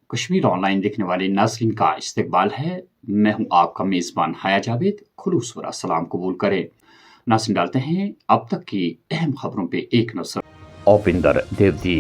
Kashmir online देखने वाले नाज़रीन का इस्तकबाल है। मैं हूं आपका मेज़बान हाया जावेद। खुलूस भरा सलाम कबूल करें। नाज़रीन, डालते हैं अब तक की अहम खबरों पे एक नज़र। ओपिंदर देवदी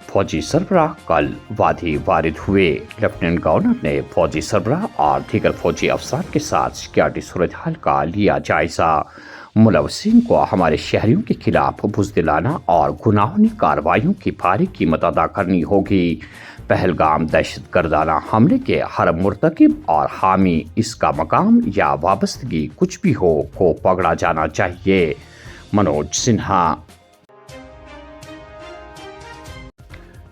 फौजी सरबराह कल वादी वारिद हुए। लेफ्टिनेंट गवर्नर ने फौजी सरबराह और दीगर फौजी अफसरान के साथ सिक्योरिटी सूरत हाल का लिया जायजा। मुलवसिन को हमारे शहरियों के खिलाफ बुज़दिलाना और गुनाहों कार्रवाइयों की भारी कीमत अदा करनी होगी। पहलगाम दहशत गर्दाना हमले के हर मुर्तकिब और हामी, इसका मकाम या वाबस्तगी कुछ भी हो, को पकड़ा जाना चाहिए। मनोज सिन्हा।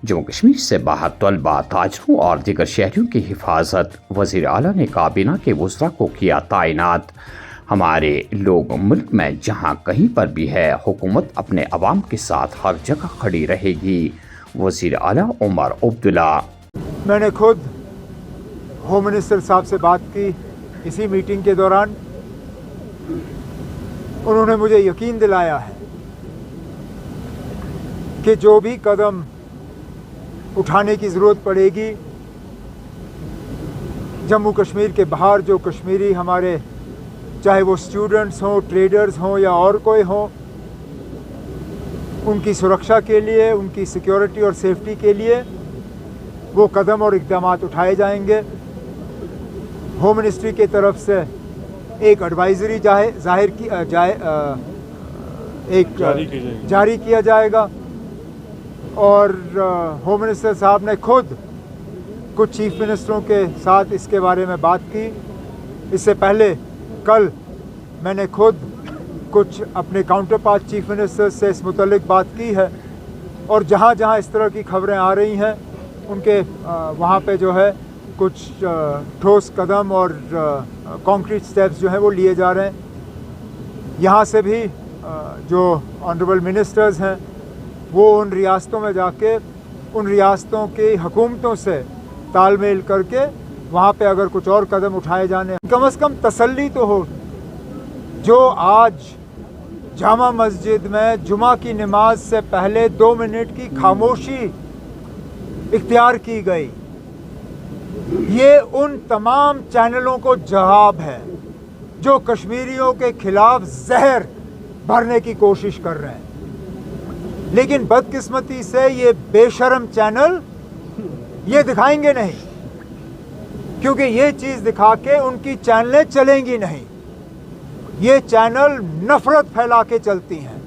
जम्मू कश्मीर से बाहर तलबा, ताजरों और दीगर शहरियों की हिफाजत। वज़ीर आला ने काबीना के वज़रा को किया तैनात। हमारे लोग मुल्क में जहां कहीं पर भी है, हुकूमत अपने अवाम के साथ हर जगह खड़ी रहेगी। वज़ीर आला उमर अब्दुल्ला। मैंने खुद होम मिनिस्टर साहब से बात की इसी मीटिंग के दौरान। उन्होंने मुझे यकीन दिलाया है कि जो भी कदम उठाने की ज़रूरत पड़ेगी, जम्मू कश्मीर के बाहर जो कश्मीरी हमारे, चाहे वो स्टूडेंट्स हों, ट्रेडर्स हों या और कोई हों, उनकी सुरक्षा के लिए, उनकी सिक्योरिटी और सेफ्टी के लिए वो कदम और इक़दाम उठाए जाएंगे। होम मिनिस्ट्री की तरफ से एक एडवाइज़री जारी किया जाएगा और होम मिनिस्टर साहब ने खुद कुछ चीफ मिनिस्टरों के साथ इसके बारे में बात की। इससे पहले कल मैंने खुद कुछ अपने काउंटर पार्ट चीफ मिनिस्टर से इस मुतल्लिक बात की है और जहाँ जहाँ इस तरह की खबरें आ रही हैं उनके वहाँ पे जो है कुछ ठोस कदम और कॉन्क्रीट स्टेप्स जो हैं वो लिए जा रहे हैं। यहाँ से भी जो ऑनरेबल मिनिस्टर्स हैं वो उन रियासतों में जाके उन रियासतों की हुकूमतों से तालमेल करके वहाँ पे अगर कुछ और कदम उठाए जाने, कम से कम तसल्ली तो हो। जो आज जामा मस्जिद में जुमा की नमाज से पहले 2 मिनट की खामोशी इख्तियार की गई, ये उन तमाम चैनलों को जवाब है जो कश्मीरियों के खिलाफ जहर भरने की कोशिश कर रहे हैं। लेकिन बदकिस्मती से ये बेशर्म चैनल ये दिखाएंगे नहीं, क्योंकि ये चीज़ दिखा के उनकी चैनलें चलेंगी नहीं। ये चैनल नफरत फैला के चलती हैं।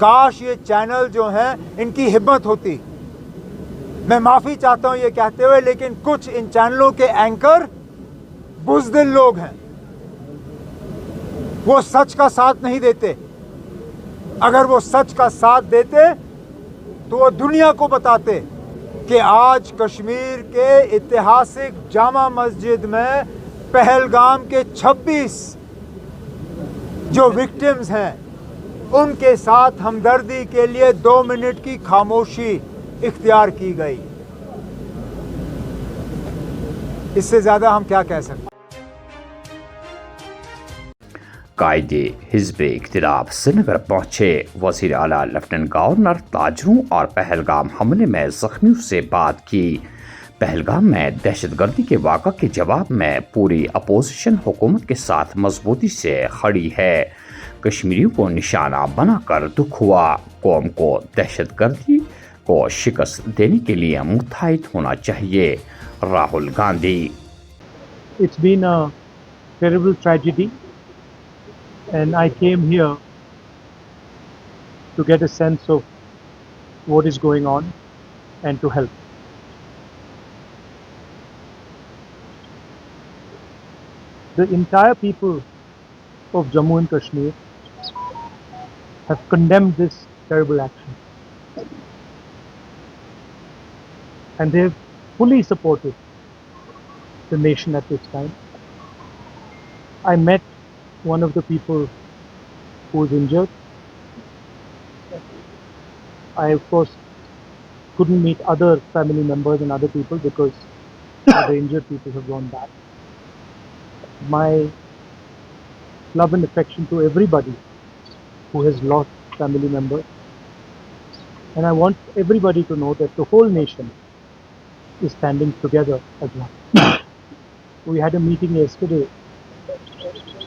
काश ये चैनल जो हैं इनकी हिम्मत होती। मैं माफ़ी चाहता हूँ ये कहते हुए, लेकिन कुछ इन चैनलों के एंकर बुज़दिल लोग हैं, वो सच का साथ नहीं देते। अगर वो सच का साथ देते तो वो दुनिया को बताते कि आज कश्मीर के ऐतिहासिक जामा मस्जिद में पहलगाम के 26 जो विक्टिम्स हैं उनके साथ हमदर्दी के लिए 2 मिनट की खामोशी इख्तियार की गई। इससे ज़्यादा हम क्या कह सकते हैं। कायदे हिज़्ब इख्तिलाफ श्रीनगर पहुंचे। वज़ीर आला लेफ्टिनेंट गवर्नर ताजरों और पहलगाम हमले में जख्मियों से बात की। पहलगाम में दहशतगर्दी के वाक़ा के जवाब में पूरी अपोजिशन हुकूमत के साथ मजबूती से खड़ी है। कश्मीरियों को निशाना बनाकर दुख हुआ। कौम को दहशतगर्दी को शिकस्त देने के लिए मुत्तहिद होना चाहिए। Rahul Gandhi. It's been a terrible tragedy and I came here to get a sense of what is going on and to help. The entire people of Jammu and Kashmir have condemned this terrible action and they have fully supported the nation at this time. I met one of the people who was injured. I of course couldn't meet other family members and other people because the injured people have gone back. My love and affection to everybody who has lost family members, and I want everybody to know that the whole nation is standing together as one. We had a meeting yesterday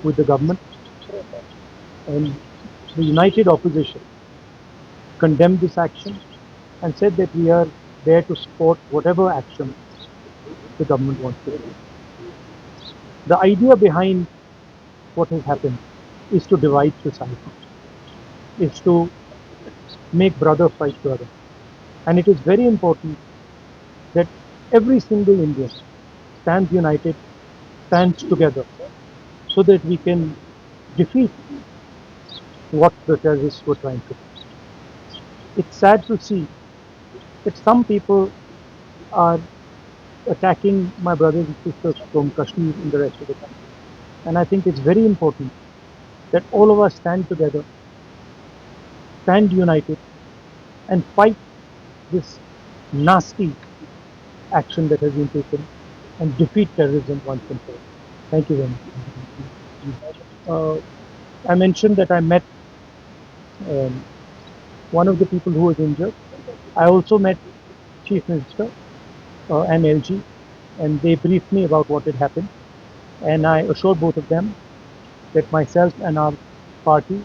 with the government, and the united opposition condemned this action and said that we are there to support whatever action the government wants to do. The idea behind what has happened is to divide society, is to make brother fight brother. And it is very important that every single Indian stands united, stands together, so that we can defeat what the terrorists were trying to do. It's sad to see that some people are attacking my brothers and sisters from Kashmir and the rest of the country. And I think it's very important that all of us stand together, stand united, and fight this nasty action that has been taken and defeat terrorism once and for all. Thank you very much. I mentioned that I met one of the people who was injured. I also met Chief Minister and LG, and they briefed me about what had happened. And I assured both of them that myself and our party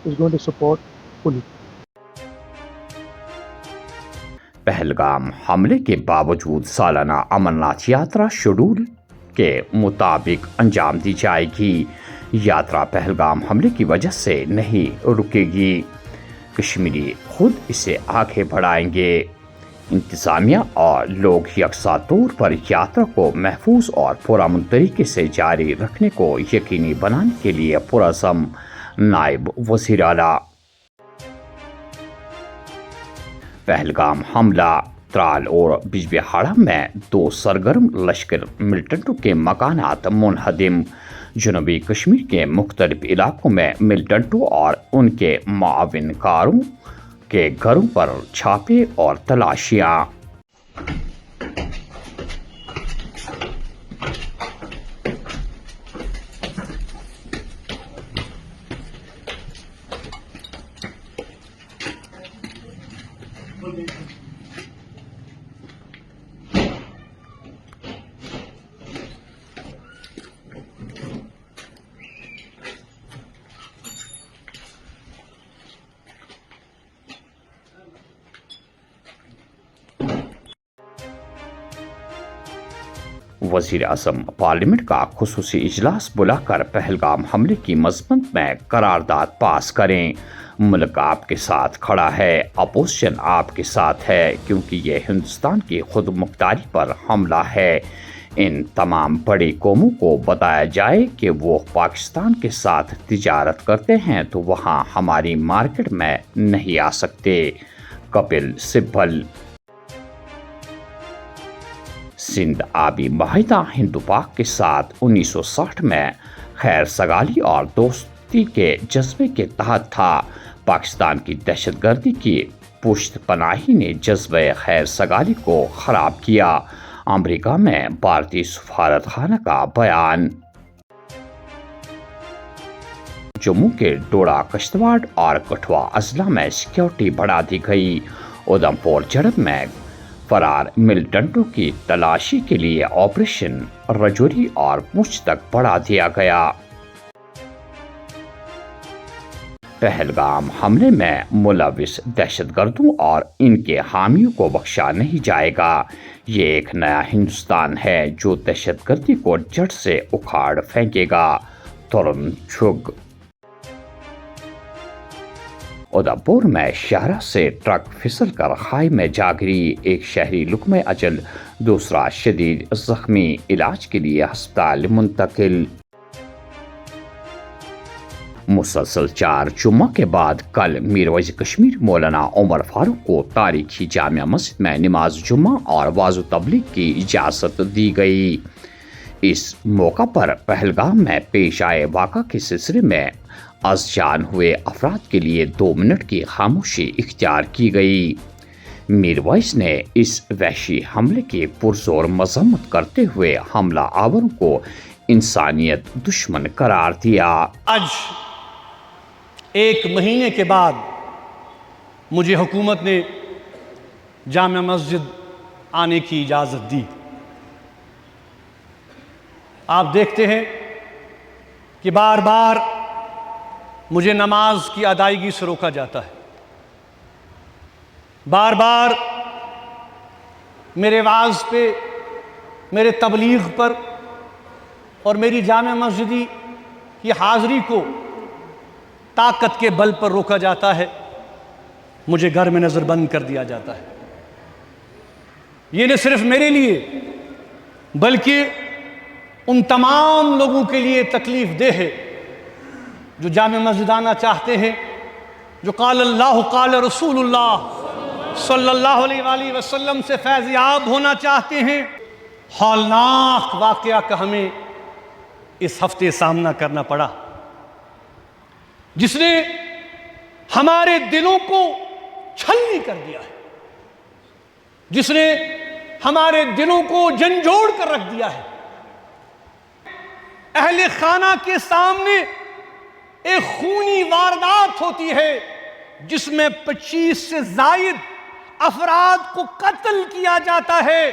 is going to support fully. Pahalgam हमले के बावजूद सालाना अमरनाथ यात्रा schedule के मुताबिक अंजाम दी जाएगी। यात्रा पहलगाम हमले की वजह से नहीं रुकेगी। कश्मीरी खुद इसे आगे बढ़ाएंगे। इंतज़ामिया और लोग यकसा तौर पर यात्रा को महफूज और पुरअमन तरीके से जारी रखने को यकीनी बनाने के लिए पुरअज़म नायब वज़ीर आला। पहलगाम हमला त्राल और बिजबिहाड़ा में 2 सरगर्म लश्कर मिलिटेंटों के मकानात मुनहदिम। जनूबी कश्मीर के मुख्तलिफ इलाकों में मिलिटेंटों और उनके मुआविनकारों के घरों पर छापे और तलाशियां। वज़ीर आज़म पार्लियामेंट का खुसूसी इजलास बुलाकर पहलगाम हमले की मज़म्मत में करारदाद पास करें। मुल्क आपके साथ खड़ा है, अपोजिशन आपके साथ है, क्योंकि ये हिंदुस्तान की खुद मुख्तारी पर हमला है। इन तमाम बड़ी कौमों को बताया जाए कि वो पाकिस्तान के साथ तिजारत करते हैं तो वहाँ हमारी मार्केट में नहीं आ सकते। कपिल सिब्बल। सिंध आबी माहिदा हिंदू पाक के साथ 1960 में खैर सगाली और दोस्ती के जज्बे के तहत था। पाकिस्तान की दहशतगर्दी की पुश्त पनाही ने जज्बे खैर सगाली को ख़राब किया। अमेरिका में भारतीय सफारत खाना का बयान। जम्मू के डोडा, किश्तवाड़ और कठुआ अजला में सिक्योरिटी बढ़ा दी गई। उधमपुर झड़प में फरार मिलिटेंटों की तलाशी के लिए ऑपरेशन रजौरी और पुंछ तक बढ़ा दिया गया। पहलगाम हमले में मुलविस दहशतगर्दों और इनके हामियों को बख्शा नहीं जाएगा। ये एक नया हिंदुस्तान है जो दहशतगर्दी को जड़ से उखाड़ फेंकेगा। तरुण चुग। उधमपुर में शाहरा से ट्रक फिसल कर खाई में जा गिरी। एक शहरी लुकमे अजल, दूसरा शदीद जख्मी, इलाज के लिए अस्पताल मुंतकिल। मुसलसल 4 जुम्मा के बाद कल मीर वज़ीर कश्मीर मौलाना उमर फारूक को तारीखी जामिया मस्जिद में नमाज जुम्मा और वाज़ तबलीग की इजाज़त दी गई। इस मौका पर पहलगाम में पेश आए वाक़ा के सिलसिले में अज़जान हुए अफराद के लिए 2 मिनट की खामोशी इख्तियार की गई। मीर वैस ने इस वहशी हमले की पुरजोर मजम्मत करते हुए हमला आवरों को इंसानियत दुश्मन करार दिया। आज 1 महीने के बाद मुझे हुकूमत ने जामिया मस्जिद آنے کی اجازت دی۔ آپ دیکھتے ہیں کہ بار بار مجھے نماز کی ادائیگی سے روکا جاتا ہے، بار بار میرے وعظ پہ، میرے تبلیغ پر اور میری جامع مسجدی کی حاضری کو طاقت کے بل پر روکا جاتا ہے، مجھے گھر میں نظر بند کر دیا جاتا ہے۔ یہ نہ صرف میرے لیے بلکہ ان تمام لوگوں کے لیے تکلیف دہ ہے جو جامع مسجد آنا چاہتے ہیں، جو قال اللہ قال رسول اللہ صلی اللہ علیہ وآلہ وسلم سے فیض یاب ہونا چاہتے ہیں۔ ہولناک واقعہ کا ہمیں اس ہفتے سامنا کرنا پڑا، جس نے ہمارے دلوں کو چھلنی کر دیا ہے، جس نے ہمارے دلوں کو جھنجھوڑ کر رکھ دیا ہے۔ اہل خانہ کے سامنے ایک خونی واردات ہوتی ہے جس میں 25 سے زائد افراد کو قتل کیا جاتا ہے۔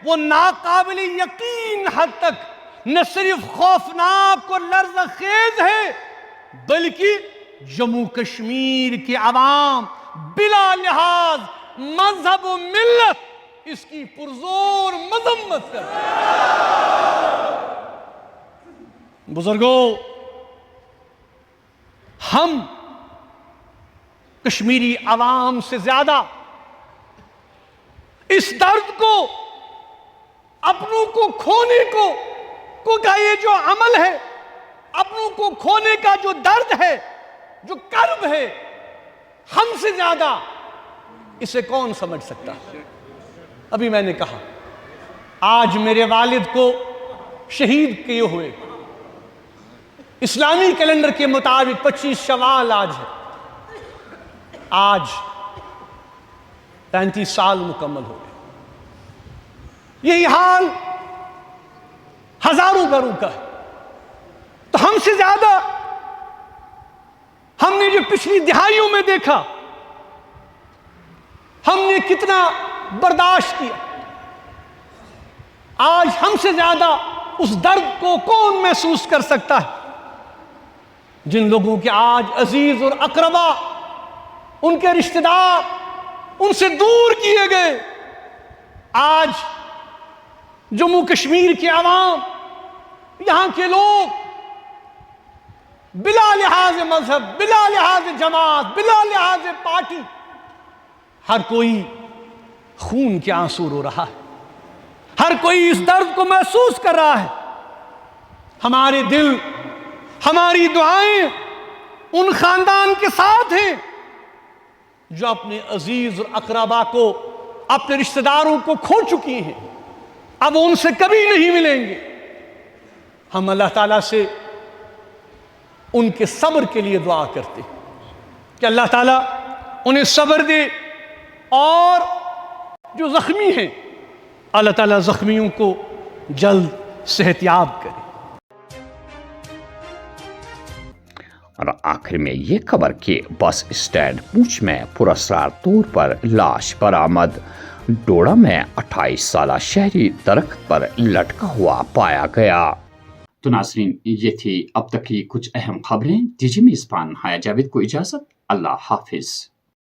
وہ ناقابل یقین حد تک نہ صرف خوفناک اور لرزہ خیز ہے بلکہ جموں کشمیر کے عوام بلا لحاظ مذہب و ملت اس کی پرزور مذمت کرتے ہیں۔ بزرگوں، ہم کشمیری عوام سے زیادہ اس درد کو، اپنوں کو کھونے کو کا یہ جو عمل ہے، اپنوں کو کھونے کا جو درد ہے، جو کرب ہے، ہم سے زیادہ اسے کون سمجھ سکتا ہے؟ ابھی میں نے کہا آج میرے والد کو شہید کیے ہوئے اسلامی کیلنڈر کے مطابق 25 شوال آج ہے، آج 35 سال مکمل ہو گئے۔ یہی حال ہزاروں گھروں کا ہے۔ تو ہم سے زیادہ ہم نے جو پچھلی دہائیوں میں دیکھا، ہم نے کتنا برداشت کیا، آج ہم سے زیادہ اس درد کو کون محسوس کر سکتا ہے؟ جن لوگوں کے آج عزیز اور اقربا، ان کے رشتہ دار ان سے دور کیے گئے، آج جموں کشمیر کے عوام، یہاں کے لوگ بلا لحاظ مذہب، بلا لحاظ جماعت، بلا لحاظ پارٹی، ہر کوئی خون کے آنسو رو رہا ہے، ہر کوئی اس درد کو محسوس کر رہا ہے۔ ہمارے دل، ہماری دعائیں ان خاندان کے ساتھ ہیں جو اپنے عزیز اور اقربا کو، اپنے رشتہ داروں کو کھو چکی ہیں، اب ان سے کبھی نہیں ملیں گے۔ ہم اللہ تعالیٰ سے ان کے صبر کے لیے دعا کرتے ہیں کہ اللہ تعالیٰ انہیں صبر دے، اور جو زخمی ہیں اللہ تعالیٰ زخمیوں کو جلد صحت یاب کرے۔ اور آخر میں یہ خبر کہ بس اسٹینڈ پونچھ میں پراسرار طور پر لاش برآمد، ڈوڑا میں 28 سالہ شہری درخت پر لٹکا ہوا پایا گیا۔ تو ناظرین، یہ تھی اب تک کی کچھ اہم خبریں۔ دیجیے میزبان حیا جاوید کو اجازت۔ اللہ حافظ۔